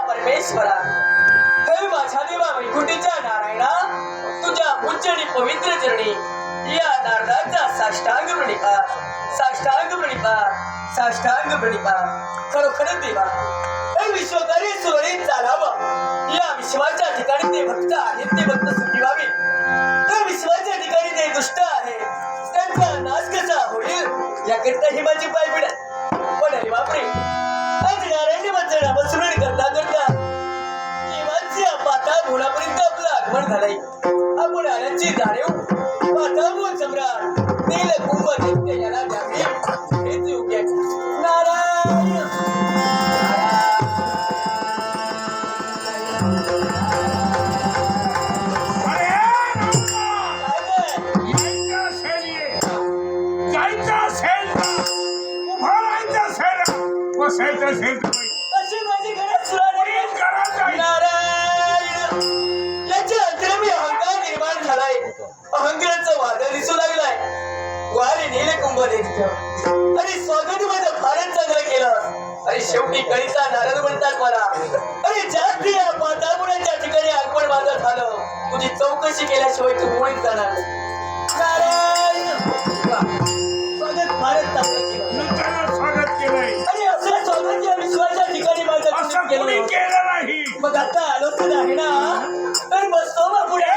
परमेश्वरा, हे माझ्या देवा वैकुंठीच्या नारायणा, तुझ्या उच्च आणि पवित्र चरणी या नारदाचा साष्टांग प्रणिपात, साष्टांग प्रणिपात, साष्टांग प्रणिपात. खरोखरच देवा, हे विश्वकारी सुरळीत चालावं. या विश्वाच्या ठिकाणी ते भक्त आहेत, ते भक्त सुखी व्हावे. त्या विश्वाच्या ठिकाणी ते दुष्ट आहे, त्यांचा नाश कसा होईल याकरिता ही माझी पायपीड. पण अरे बापरे, आज नारायणी माझं नामस्मरण करता करता केव्हाच्या पाताळगुणापर्यंत आपलं आगमन झालंय. आपण आल्याची जाणीव पाताळगुण सम्राट नीलकुंभ दैत्य याला द्यावी हेच योग्य आहे. नारायण अशी माझी घरात सुराडी. नारायण याच्या अंतरमी अहंकार निर्माण झालाय, अहंकाराचा वादळ दिसू लागलाय. वारे नीलकुंभ दैत्य, अरे स्वागत माझं फारच चांगलं केलं. अरे शेवटी कळीचा नारद म्हणतात मला. अरे जास्ती या पाताळगुणाच्या ठिकाणी आगमन माझं झालं. तुझी चौकशी केल्याशिवाय तू मुळीच जाणार. नारायण स्वागत फारच चांगलं केलं. अरे असं स्वागत या विश्वाच्या ठिकाणी माझं केलं नाही. मग आता आलो तर आहे ना, तर बसतो मग पुढे.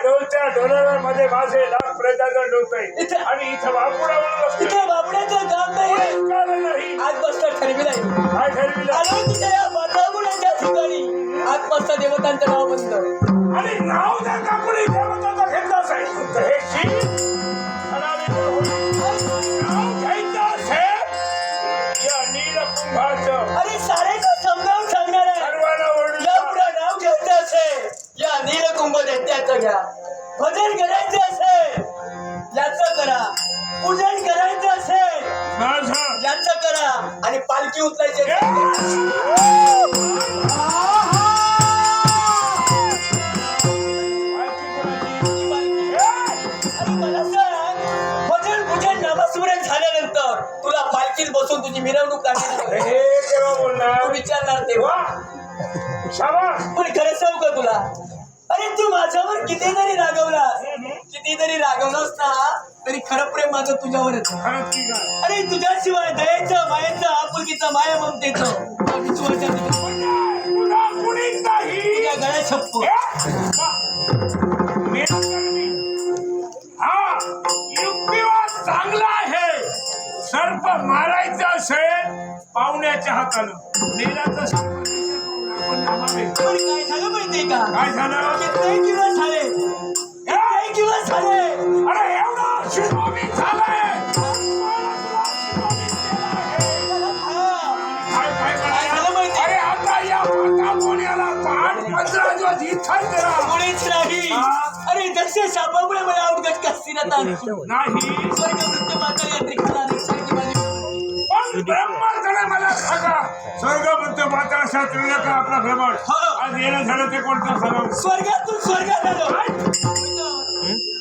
ढोलच्या ढोलमध्ये माझे लाख प्रयत्न वेदाचा डोकं इथे- आहे आणि इथं बापुडावर बसतोय. तिथे बाबड्याचं काम नाही कारण नाही आज मस्त ठरविलंय काय ठरविलं आलो तुझ्या या बाबड्याच्या ठिकाणी आज मस्त देवतांचं नाव बनतं आणि नाव जर का कोणी देवताचा घेतला असेल तर हे शील खराबी होईल. नाव घ्यायचं असेल या नीलकुंभाचं अरे सारेच समजावून सांगणार आहे सर्वांना ओरडून या पुढे नाव घ्यायचं असेल या नीलकुंभ दैत्याचं घ्या भजन करायचं असेल याचं करा पूजन करायचं असेल माझं याचं करा आणि पालखी उचलायची आणि मला सांग भजन पूजन नामस्मरण झाल्यानंतर तुला पालखीत बसून तुझी मिरवणूक काढणार हे केव्हा बोलणार तू विचारणार तेव्हा शाबास पण खरं सांगू का तुला अरे तू माझ्यावर किती जरी रागवलास किती जरी रागवलास ना तरी खरं प्रेम माझं तुझ्यावरच आहे. खरंच की काय अरे तुझ्याशिवाय दयेचं मायेचं आपुलकीचं माया ममतेचं त्या विश्वाच्या तुला कुणीच नाही तुझ्या गळ्यात शप्प हा युक्तिवाद चांगला आहे सर्प मारायचं असेल पाहुण्याच्या हातानं नेलाचं सर्प आपण नामावे. पण काय झालं माहितीये का काय झालं कित्येक दिवस झाले कित्येक दिवस झाले अरे एवढं शिरोमी झालंय काय काय काय झालं माहिती? अरे आता या माता मोन्याला 15 दिवस इथंच दिला कोणीच नाही अरे दक्ष शापामुळे मला अवघड कस्तीला ताणतो नाही स्वर्गवृत्त माता यात्रिकाला निसर्गी माझी पण ब्रह्माकडे मला सांगा स्वर्गबुद्ध माता शास्त्रीय का आपला भ्रमण आज येणं झालं ते कोणतं झालं स्वर्गातून स्वर्गात आलो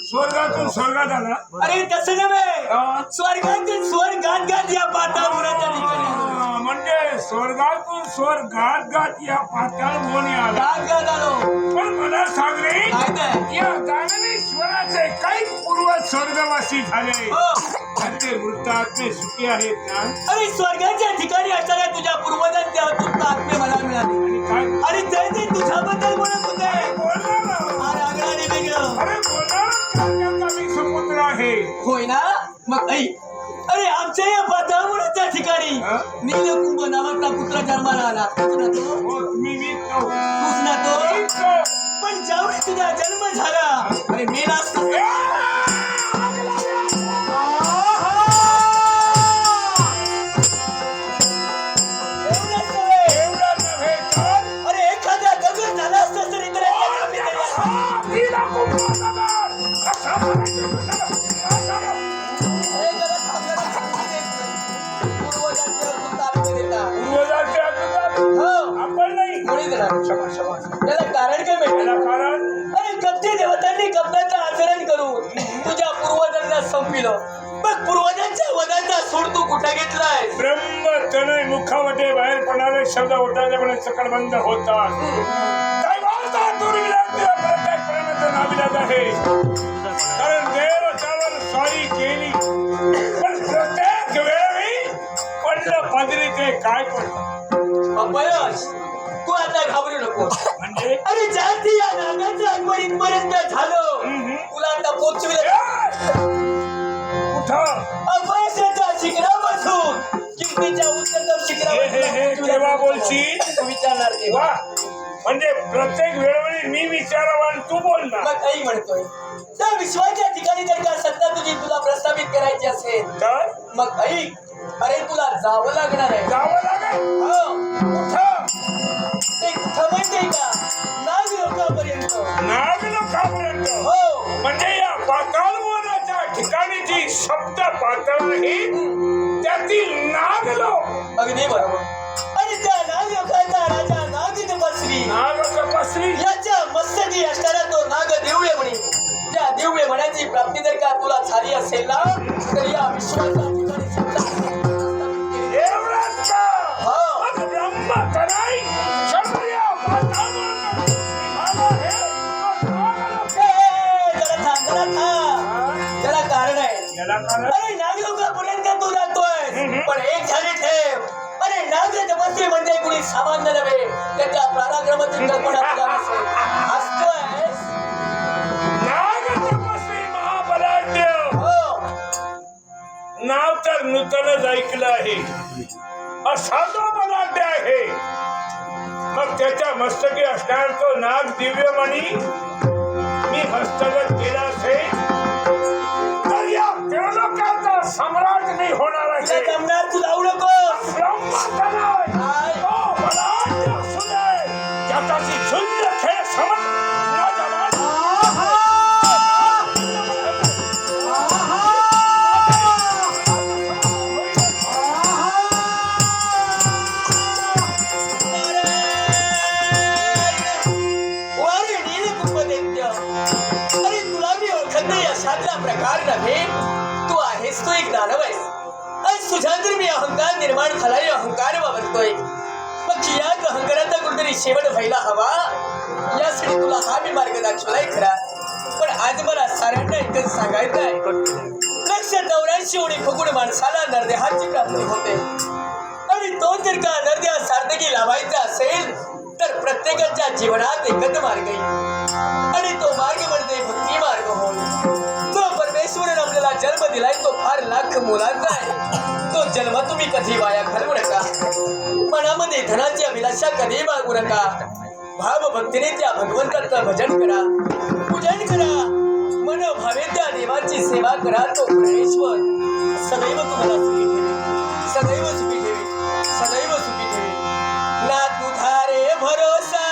स्वर्गातून स्वर्गात आला अरे तसं नव्हे स्वर्गातून स्वर्गात गात या पाताळाच्या ठिकाणी आलो. म्हणजे स्वर्गातून स्वर्गात गात या पाताळ मोनी आला गात गात आलो पण मला सांग रे काय ते? या दानवेश्वराचे काही पूर्वज स्वर्गवासी झाले हो. त्यांचे वृत्तात्मे सुखी आहेत ना अरे स्वर्गाच्या ठिकाणी असणाऱ्या तुझ्या पूर्वजांच्या अतुत्त आत्मे मला मिळाले आणि काय आणि ते तुझ्याबद्दल बोलत होते बोलणार ना. हा रागडाने वेगळं अरे बोलणार करण्याचा मी सुपुत्र आहे होय ना मग ऐक अरे आमच्या या पाताळाच्या ठिकाणी नीलकुंभ नावाचा पुत्र जन्माला आला तूच ना तो हो, मी विकतो. तूच ना तो विकतो. पण ज्यावेळी तुझा जन्म झाला अरे मेलास तू. एवढंच नव्हे. एवढं नव्हे तर अरे एखाद्या दगड झाला असतं तर इतरांच्या कामी तरी असतं. तिला कुंभनगर. कसा म्हणायचं? अरे जरा थांबलं ना. पूर्वजांचे अतुत्त आत्मे देतात. पूर्वजांचे अतुत्त हो आपण नाही कोणी देणार शबास, शबास. त्याला कारण काय माहिती याला कारण अरे कपटी देवतांनी कपड्याचं आचरण करून तुझ्या पूर्वजांना संपविलं मग पूर्वजांच्या वदाचा सूड तू कुठे घेतलाय ब्रह्म तनय मुखावटे बाहेर पडणारे शब्द उठायच्यामुळे सकलबंद होतात दैवाचा दुर्विलास प्रत्येक प्राण्याचा नाविलाज आहे कारण देव त्यावर स्वारी केली पण प्रत्येक वेळी पडलं पदरीचे काय पडलं अपयश तू आता घाबरू नको म्हणजे अरे जास्ती या नागाचं आगमन इथपर्यंत झालं तुला आता पोचविलं कुठं अपयशाच्या शिखरापासून कीर्तीच्या उच्चतम हे केव्हा बोलशील तू विचारणार तेव्हा वा म्हणजे प्रत्येक वेळोवेळी मी विचारावं आणि तू बोलणार मग काही म्हणतोय त्या विश्वाच्या ठिकाणी जर का सत्ता तुझी तुला प्रस्थापित करायची असेल तर मग ऐक अरे तुला जावं लागणार आहे जावं लागेल हो कुठं ते कुठं माहितीये का नाग लोकांपर्यंत नाग लोकांपर्यंत हो म्हणजे या पाताळवनाच्या ठिकाणी जी शब्द पातळ आहे त्यातील नाग लोक अगदी बरोबर आणि त्या नाग लोकांचा राजा नाग तपस्वी नाग तपस्वी याच्या मस्तकी असणारा तो नाग देवळे म्हणे त्या देवळे म्हणायची प्राप्ती जर का तुला झाली असेल ना तर या विश्वाच्या ठिकाणी सत्ता एवढंच का? हो. मग ब्रह्म तनय क्षत्रिय पाताळवनात निघाला हे तो नाग लोक. जरा थांब त्याला कारण आहे याला कारण अरे नाग लोकांपर्यंत तू जातोय पण एक झाली ठेव अरे नाग तपस्वी म्हणजे कुणी सामान्य नव्हे त्याच्या पराक्रमाची कल्पना तुला नसेल हसतोय नाग तपस्वी महाबलाढ्य नाव तर नूतनच ऐकलं आहे. असा तो बलाढ्य आहे. मग त्याच्या मस्तकी असणार तो नाग दिव्यमणी मी हस्तगत केला असेल तर या त्रिलोकाचा सम्राट मी होणार आहे. जमणार तू जाऊ नको. प्रकार नव्हे, तू आहेस तो एक दानव आहेस. आज तुझ्या जर मी अहंकार निर्माण झालाय, अहंकार वावरतोय. मग याच अहंकाराचा कुठेतरी शेवट व्हायला हवा, यासाठी तुला हा मी मार्ग दाखवलाय खरा. पण आज मला साऱ्यांना एकच सांगायचं आहे, 184 उडी फुगून माणसाला नरदेहाची प्राप्ती होते. आणि तो जर का नरदेह सार्थकी लाभायचा असेल तर प्रत्येकाच्या जीवनात एकच मार्ग येईल आणि तो मार्ग म्हणजे भक्ती मार्ग होय. परमेश्वराने आपल्याला जन्म दिलाय तो फार लाख मोलाचा आहे. तो जन्म तुम्ही कधी वाया घालवू नका. मनामध्ये धनाची अभिलाषा कधी मागू नका. भाव भक्तीने त्या भगवंताचं भजन करा, पूजन करा, मनोभावे त्या देवाची सेवा करा. तो परमेश्वर सदैव तुम्हाला सुखी ठेवी, सदैव सुखी ठेवी, सदैव सुखी ठेवी. ना तुझारे भरोसा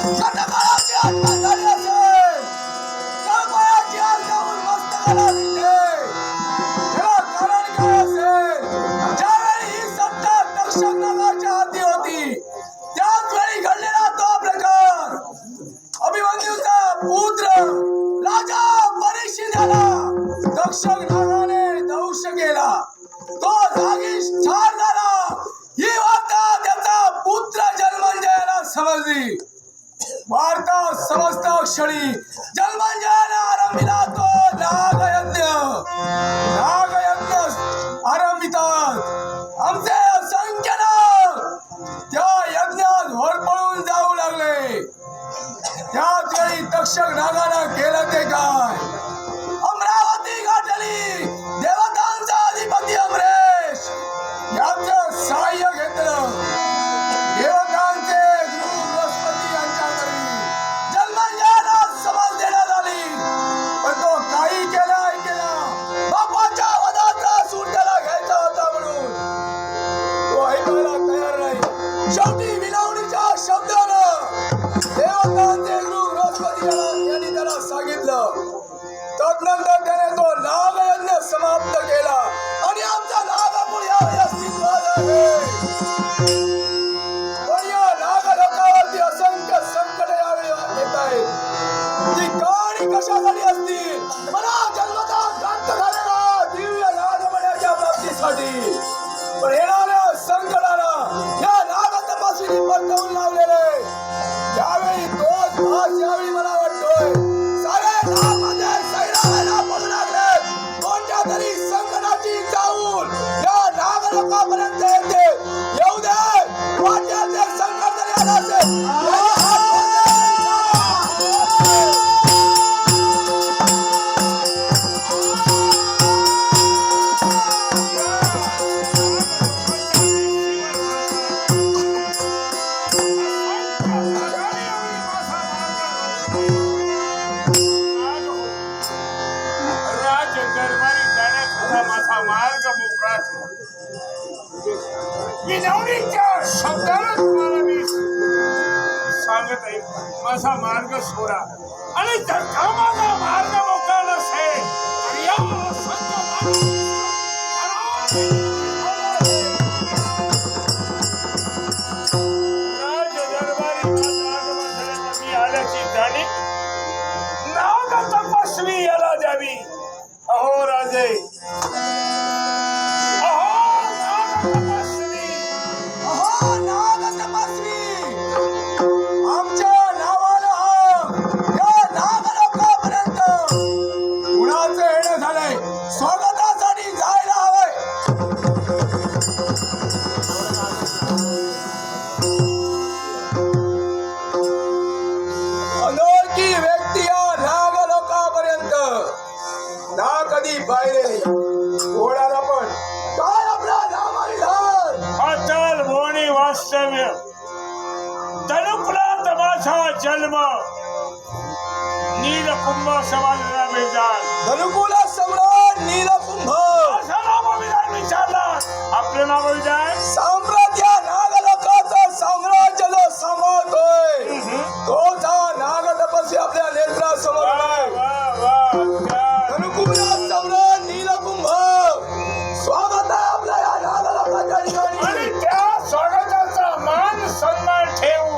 गतकाळाची आठवण झाली असेल तळपायाची आग जाऊन मस्तकाला भिडते. याला कारण काय असेल? ज्यावेळी ही सत्ता तक्षक नागाच्या हाती होती त्याच वेळी घडलेला तो प्रकार. अभिमन्यूचा पुत्र राजा परीक्षिताला तक्षक नागाने दंश केला. तो जागीच ठार झाला. ही वार्ता त्याचा पुत्र जन्मंजयाला समजली. वार्ता समजता क्षणी जन्मंजयाने आरंभिला तो नागयज्ञ. नागयज्ञ आरंभितात आमचे असंख्य नाग त्या यज्ञात होरपळून जाऊ लागले. त्याच वेळी तक्षक नागानं केलं ते काय? अमरावती गाठली. देवतांचा अधिपती अमरेश याचं सहाय्य घेतलं. देवतांचे गुरु बृहस्पती यांच्याकडे जन्मंजयाला समज देण्यात आली. पण तो काही केला बापाच्या वधाचा सूड त्याला घ्यायचा होता म्हणून तो ऐकायला तयार नाही. शेवटी विनवणीच्या शब्दानं देवतांचे गुरु बृहस्पती यांनी त्याला सांगितलं. तदनंतर त्याने तो नागयज्ञ समाप्त केला आणि आमचा नागपूर यावेळी अस्तित्वात आहे. पण या नागलोकावरती असंख्य संकट यावेळी येत आहेत. ती कहाणी कशासाठी असतील? मला जन्मता प्राप्त झालेला दिव्य नागमण्याच्या प्राप्तीसाठी. पण येणाऱ्या संकटाला या नाग तपासणी परतवून लावलेले त्यावेळी तोच भास यावेळी मला वाटतोय. सारे नागमध्ये सैरावयाला पडू लागले. कोणत्या तरी संकटाची जाऊन या नागलोकापर्यंत येते. येऊ दे. वाट्यात एक संकट जरी आलं असेल याचे हात मार्ग मोकळा केला. विनवणीच्या शब्दानं तुम्हाला मी सांगत आहे माझा मार्ग सोडा. आणि जर का माझा मार्ग मोकळा नसेल तर या राजदरबारी आगमन झाल्यानं मी आल्याची जाणीव नाग तपस्वी याला द्यावी. अहो राजे, आमच्या नावानं या नागलोकापर्यंत कुणाचं येणं झालंय स्वागतासाठी जायला हवंय. अनोळखी व्यक्ती या नागलोकापर्यंत ना कधी पाहिलेली. कोणाला पण काय आपला नाम आणि धार? अचल मोनी वास्तव्य तनुकुलात माझा जन्म नीलकुंभ समाजला बेजार. धनुकुल सम्राट नीलकुंभ माझं नामविधान विचारला. आपलं नाव विचार. साम्राज्य नागलोकाचं साम्राज्य जो सांभाळतोय तोच हा नाग तपस्वी आपल्या नेत्रासमोर आहे. धनुकुल सम्राट नीलकुंभ स्वागत आहे आपल्या या नागलोकाच्या ठिकाणी. आणि त्या स्वागताचा मान सन्मान ठेवून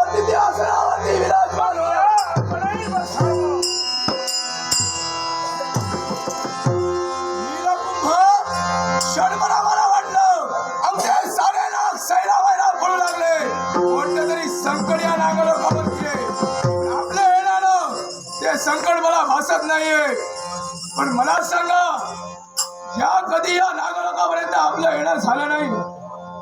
अतिथी आसनावरती विराजमान होया. आपणही बसावं. नीलकुंभ क्षणभर मला वाटलं आमचे सारे नाग सैरावयाला पडू लागले. कोणतं तरी संकट या नागलोकावरती आहे. पण आपलं येणारं ते संकट मला भासत नाहीये. पण मला सांगा या कधी या नागलोकापर्यंत आपलं येणं झालं नाही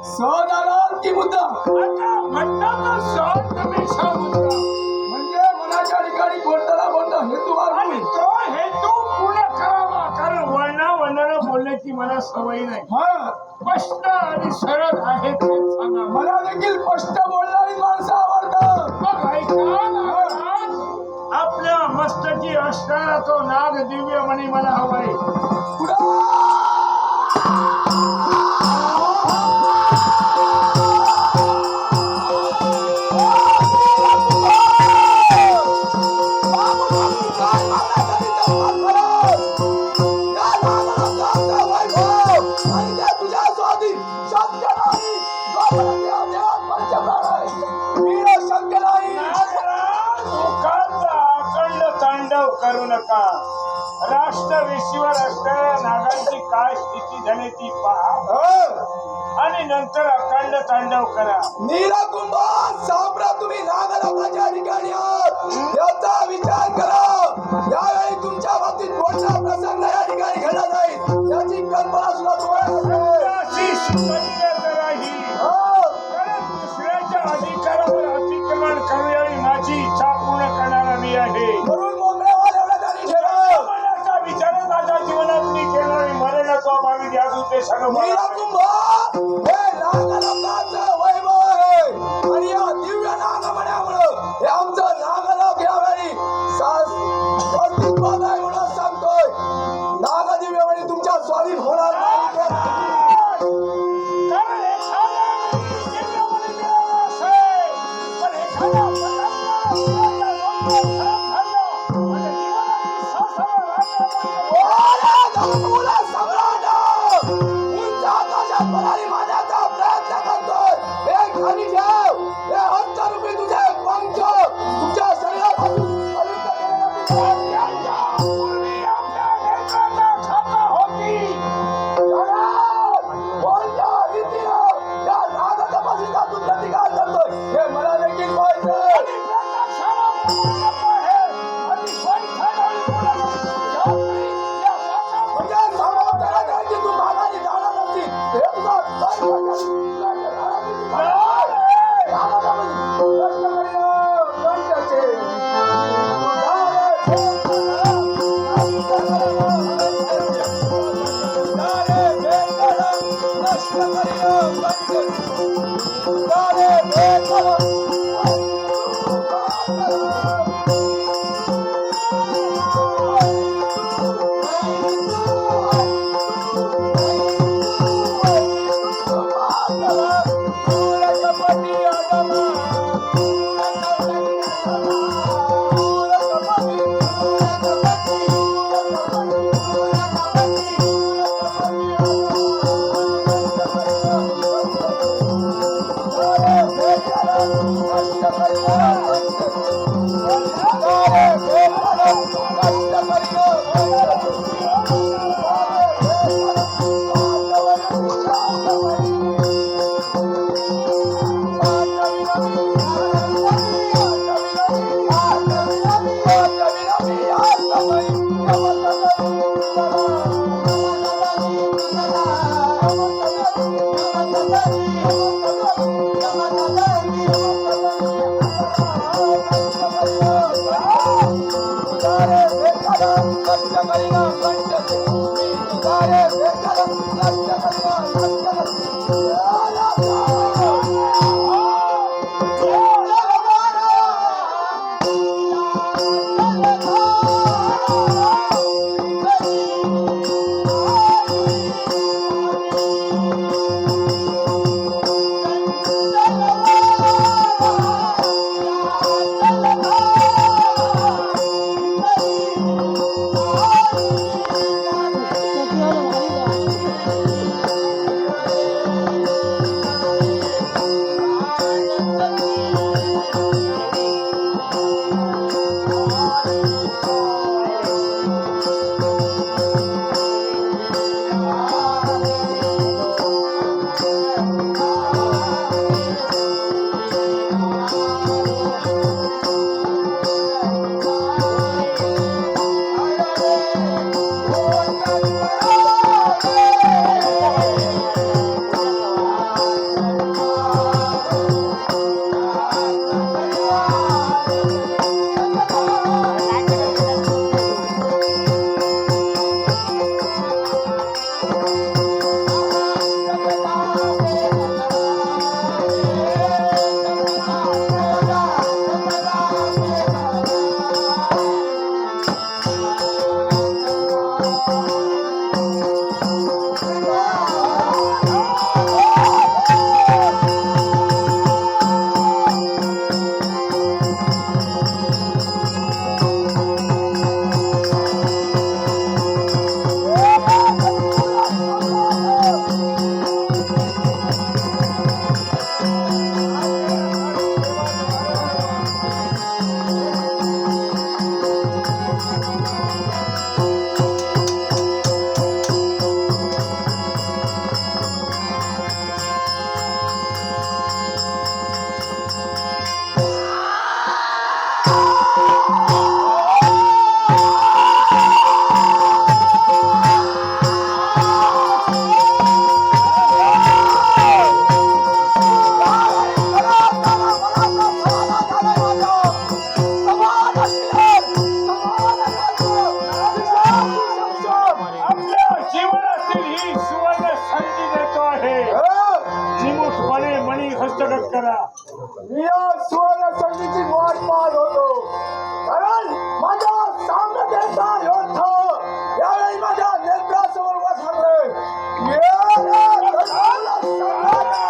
सहज आला की मुद्दा? आता म्हणणं तर सहज तुम्ही सांगता. म्हणजे मनाच्या ठिकाणी कोणता कोणता हेतू आणि आहे. तो हेतू पूर्ण करावा. कारण वळणानं बोलण्याची मला सवय नाही. हा स्पष्ट आणि सरळ आहे ते सांगा. मला देखील स्पष्ट बोलणारी माणसं आवडतात. मग ऐका महाराज, आपल्या मस्तकी असणारा तो नाग दिव्य मणी मला हवाय. पुढं करू नका. राष्ट्र विश्वर असणाऱ्या नागांची काय स्थिती झाली ती पहा हो. आणि नंतर अखंड तांडव करा. नीलकुंभ साम्रा तुम्ही नागलोकाच्या ठिकाणी आहात याचा विचार करा. यावेळी तुमच्या बाबतीत कोणता प्रसंग या ठिकाणी घडला जाईल याची कल्पना सुद्धा तुम्हाला नसेल. अशी सुसंगत राही. हो. कारण दुसऱ्याच्या अधिकारावर अतिक्रमण करूयावी माझी इच्छा पूर्ण करणारा मी आहे. म्हणून मोकळ्या व्हा एवढं जाणी ठेवा. मनाचा विचार माझ्या जीवनात मी केला आणि मरणाचा भावी याच उद्देशानं मला- नीलकुंभ हे नागलोकाचं वैभव आहे आणि या दिव्य नागमण्यामुळं हे आमचं नागलोक यावेळी अस्तित्वात आहे म्हणून सांगतोय. नागदिव्य वेळी तुमच्या स्वाधीन होणार नाही. कारण एखाद्या जिल्ह्यामध्ये मिळाला असेल, पण एखाद्या पतंगाला सुराच्या डोक्यात घाम घालणं म्हणजे जीवनाची सासर राहण्यामध्ये ओरे धर्मूल सम्राट! उंच आकाशात भरारी मारण्याचा प्रयत्न करतोय. हे खाली ठेव. हे हत्यारूपी तुझे पंख तुमच्या शरीरापासून पवित्र केलेले त्यांच्या पूर्वी आपल्या नेत्राचा खाता होती. कोणत्या रीतीनं या नागतपस्वीपासून प्रतिकार करतोय हे मला देखील माहित आहे. आणि प्रत्यक्षाला प्रमाणित आहे. आणि स्वैच्छाने बोलत या वाचा म्हणजे समोर त्याला द्यायची तू माघारी जाणार नसतील. हे तुझा Oh, आपल्या जीवनातील ही सुवर्ण संधी देतो आहे. निमूटपणे मणी हस्तगत करा. मी या सुवर्ण संधीची वाट पाहत होतो, कारण माझ्या साम्राज्याचा योद्धा यावेळी माझ्या नेत्रासमोर उभा ठाकले. ये रे गजानन संघाला!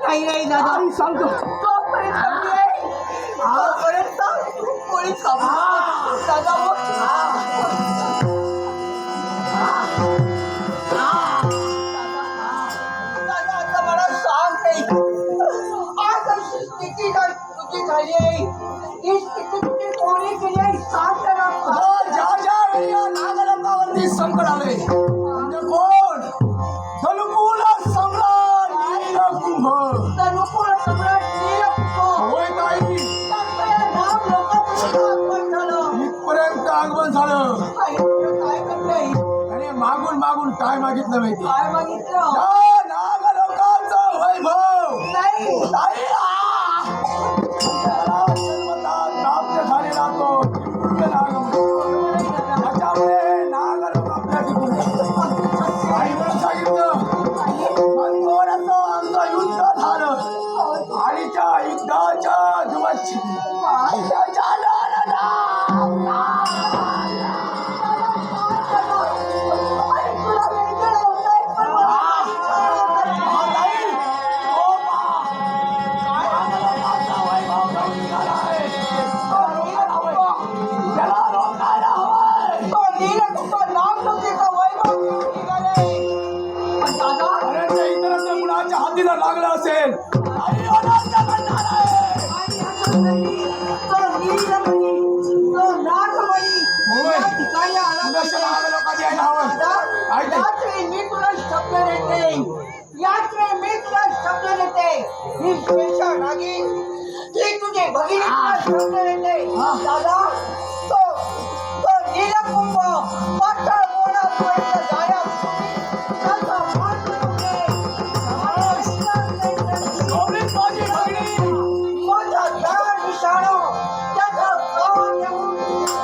नाही नाही दादा आई सांगतो आजपर्यंत कोणी थांबलं दादा दादा आता मला सांग नाही आज अशी स्थिती तुझी झाली आहे ही स्थिती तुझी कोणी केली आहे सांग मागून काय मागितलं माहिती? काय मागितलं? या नाग लोकांचं वैभव नाही. नाही, त्याला जन्मतः प्राप्त झालेला तो दिव्य नागमणी. त्याच्यामुळे नाग लोक आपल्या टिकून आहेत. आईनं सांगितलं मनोहर असं आमचं युद्ध झालं आणि त्या युद्धाच्या दिवस हातीला लागला असेल आणि अनंत करणार आहे. नशेला आग लोकांची यायला हवं. मी तुला शब्द देते, यात्रे मी तुला शब्द देते, ही पेशा नागी ती तुझे भगिनी तुला शब्द देते. दादा तो नीलकुंभ पातळ मोडापर्यंत जाण्या त्याचा मार्ग होते. गौरीत माझी भगिनी माझा दया निशाणा त्याचा गाव घेऊन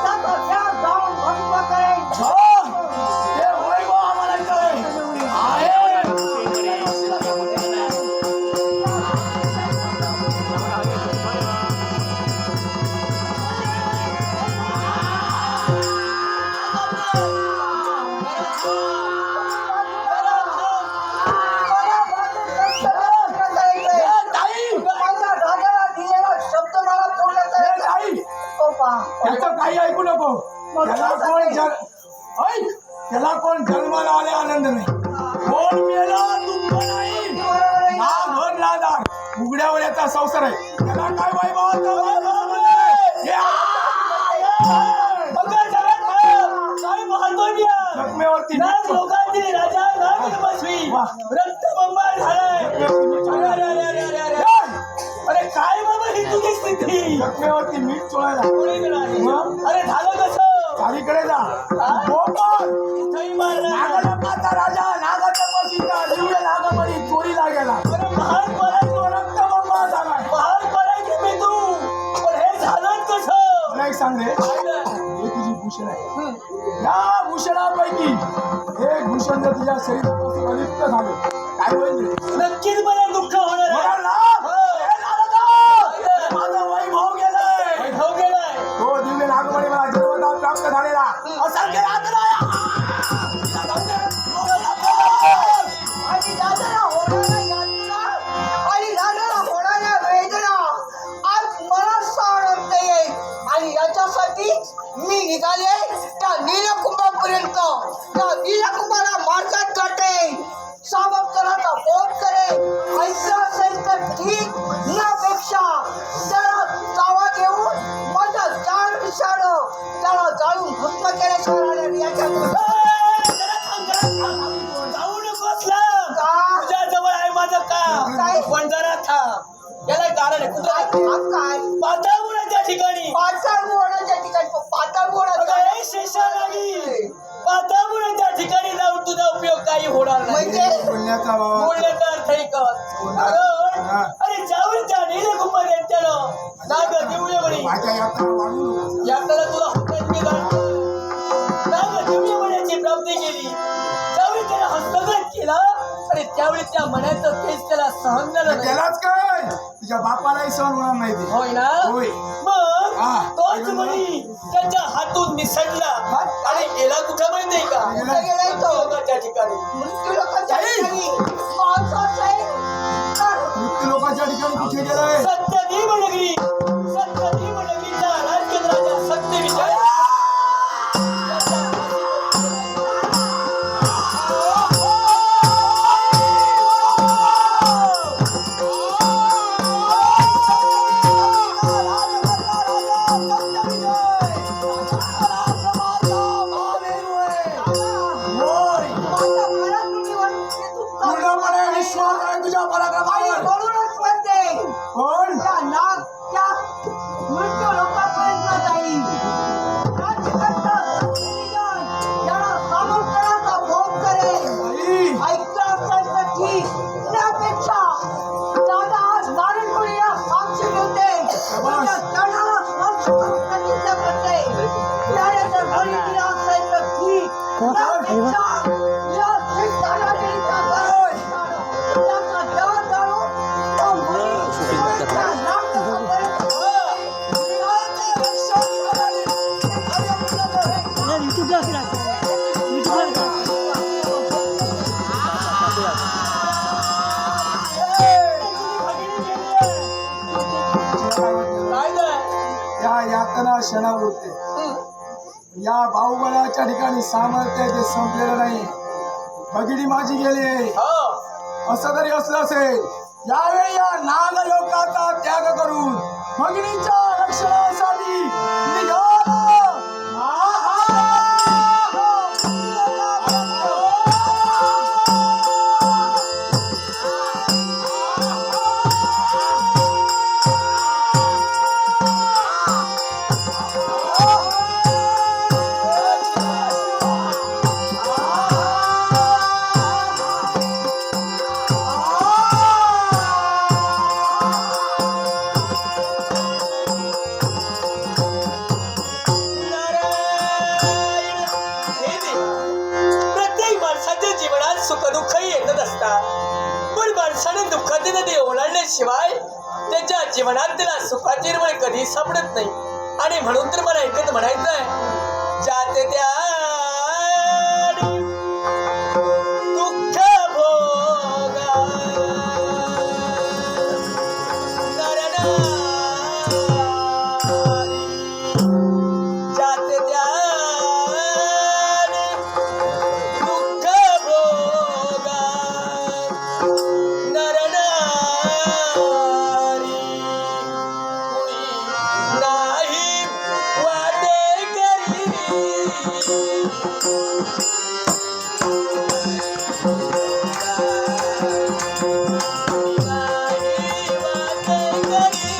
त्याचा त्या जाऊन भस्म करेन. ते वैभव आम्हाला कळेल. आहे. त्याचं काही ऐकू नको. त्याला कोण जन्माला आले आनंद नाही. कोण मेला दुःख नाही. नाग घर लादार उघड्यावर याचा संसार आहे. त्याला काय जखमेवरती अरे काय बाबा ही तुझी स्थिती? जखमेवरती मीठ चोळायला अरे झालं कसं? चारीकडे जा. गोपाळ इथंही मारला. नागलोकाचा राजा नागतपसीचा दिव्य नागमणी चोरीला गेला. अरे महान पडायचं रक्तबंबाळ झालाय. महान पडायची मी तू, पण हे झालं कसं? मला एक सांग रे, हे तुझी भूषण आहे. या भूषणापैकी हे भूषण जर तुझ्या शरीरापासून अलिप्त झालं काय होईल रे? नक्कीच मला दुःख होणार आहे. होणार ना? हे झालं तर माझं वैभव गेलंय. वैभव गेलाय. तो दिव्य नागमणी मला जन्मतः प्राप्त झालेला असंख्य रात्र आणि दादाला होणाऱ्या यातना आणि दादाला होणाऱ्या वेदना आज मला सहन येईल. आणि याच्यासाठी मी निघाले त्या नीलकुंभापर्यंत. त्या नीलकुंभाला मार्गात काटे सावकाराचा बोध करे. ऐसा असेल तर ठीक, यापेक्षा त्याला चावा देऊन माझा जाळ विषाणं त्याला जाळून भस्म केल्याशिवाय याच्या जाऊ नकोस लांब. का? तुझ्या जवळ आहे माझं काम. काय? पण जरा थांब. याला कारण आहे. कुठं काय पाताळपुराच्या ठिकाणी पाताळ बोर्डाच्या ठिकाणी पाताळ बोर्डाच्या अगं, हे शेषा नाही. पाताळपुराच्या ठिकाणी जाऊन तुझा उपयोग काही होणार नाही. म्हणजे बोलण्याचा बाबा बोलण्याचा अर्थ ऐकत. कारण अरे ज्यावेळी त्या नीलकुंभ घेतल्यानं नाग दिवळे म्हणे माझ्या यात्रा वाढू नको. यात्रा तुला होतात मी जाणतो. नाग दिवळे म्हण्याची प्राप्ती केली. त्यावेळी त्याला हस्तगत केला आणि त्यावेळी त्या मनाचं तेज त्याला सहन झालं नाही. त्यालाच काय तुझ्या बापालाही सहन होणार नाही ते. होय ना? होय. मग हा. तोच म्हणी त्याच्या हातून निसटला आणि गेला कुठं माहितीये का? कुठं गेलाय तो? लोकांच्या ठिकाणी. मृत्यू लोकांच्या ठिकाणी माणसाचं आहे. मृत्यू लोकांच्या ठिकाणी कुठे गेलाय? सत्यदेव नगरी. सत्यदेव नगरीच्या राजकेंद्राच्या सत्य विजय पूर्णपणे विश्वास आहे तुझ्या पराक्रमावर. म्हणूनच म्हणते पण त्या नाग त्या या शिक्षणाच्या त्याचा देव जाणो तो मुलीच्या नाट्यसंपर्क काय गं? या यातना क्षणावृत्ते या बाहुबळाच्या ठिकाणी सामर्थ्य आहे ते संपलेलं नाही. भगिनी माझी गेली हो असं जरी असलं असेल यावेळी या नागलोकाचा त्याग करून भगिनीच्या रक्षणासाठी निघाला. नारायण. हे देवा, प्रत्येक माणसाच्या जीवनात सुख दुःख येतच असतात, पण माणसाने दुःखाचे नदी ओलांडल्याशिवाय त्याच्या जीवनात त्याला सुखाची निर्मळ कधी सापडत नाही. आणि म्हणून तर मला एकच म्हणायचं आहे, जाते त्या दुःख भोगा नरनारी. जाते त्या दुःख भोगा नरनारी. कुणी नाही वाटे करी. नाही वाटे करी.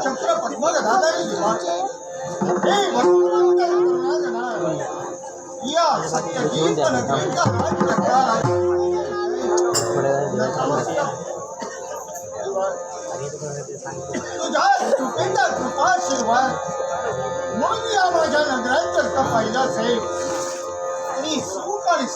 चक्र पद्मग धाधारी दिवाचे हे भगवंत राजनाय या सत्यजीत नगरीचा राज्य काळ तुझ्या कृपेच्या कृपाशीर्वाद म्हणून या माझ्या नगरांचा पहिला सेव आणि सुख आणि